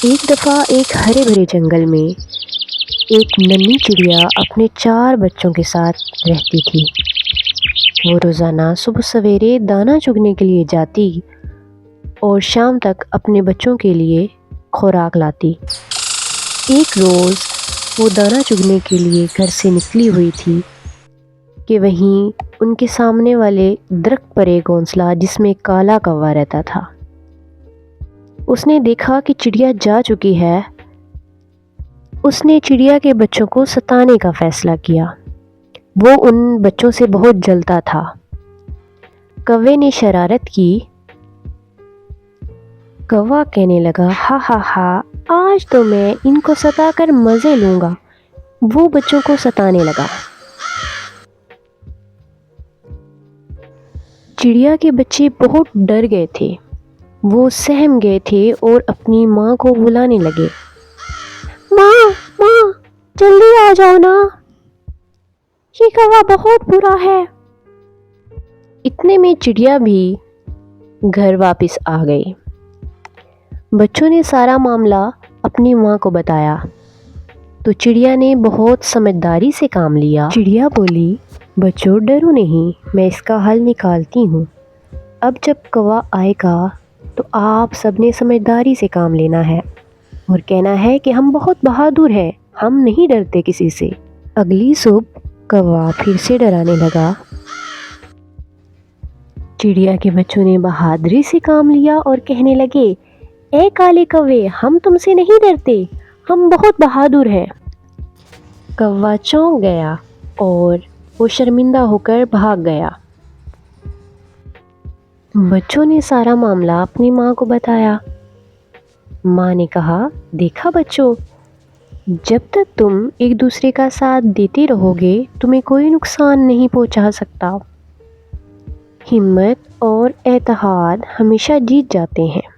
ایک دفعہ ایک ہرے بھرے جنگل میں ایک ننھی چڑیا اپنے 4 بچوں کے ساتھ رہتی تھی۔ وہ روزانہ صبح سویرے دانا چگنے کے لیے جاتی اور شام تک اپنے بچوں کے لیے خوراک لاتی۔ ایک روز وہ دانا چگنے کے لیے گھر سے نکلی ہوئی تھی کہ وہیں ان کے سامنے والے درخت پر ایک گھونسلہ جس میں کالا کوا رہتا تھا۔ اس نے دیکھا کہ چڑیا جا چکی ہے۔ اس نے چڑیا کے بچوں کو ستانے کا فیصلہ کیا۔ وہ ان بچوں سے بہت جلتا تھا۔ کوے نے شرارت کی۔ کوا کہنے لگا، ہا ہا ہا، آج تو میں ان کو ستا کر مزے لوں گا۔ وہ بچوں کو ستانے لگا۔ چڑیا کے بچے بہت ڈر گئے تھے۔ وہ سہم گئے تھے اور اپنی ماں کو بلانے لگے۔ ماں، ماں، جلدی آ جاؤ نا، یہ کوا بہت برا ہے۔ اتنے میں چڑیا بھی گھر واپس آ گئی۔ بچوں نے سارا معاملہ اپنی ماں کو بتایا تو چڑیا نے بہت سمجھداری سے کام لیا۔ چڑیا بولی، بچوں ڈرو نہیں، میں اس کا حل نکالتی ہوں۔ اب جب کوا آئے گا تو آپ سب نے سمجھداری سے کام لینا ہے اور کہنا ہے کہ ہم بہت بہادر ہیں، ہم نہیں ڈرتے کسی سے۔ اگلی صبح کوا پھر سے ڈرانے لگا۔ چڑیا کے بچوں نے بہادری سے کام لیا اور کہنے لگے، اے کالے کوے، ہم تم سے نہیں ڈرتے، ہم بہت بہادر ہیں۔ کوا چونک گیا اور وہ شرمندہ ہو کر بھاگ گیا۔ بچوں نے سارا معاملہ اپنی ماں کو بتایا۔ ماں نے کہا، دیکھا بچوں، جب تک تم ایک دوسرے کا ساتھ دیتے رہو گے تمہیں کوئی نقصان نہیں پہنچا سکتا۔ ہمت اور اتحاد ہمیشہ جیت جاتے ہیں۔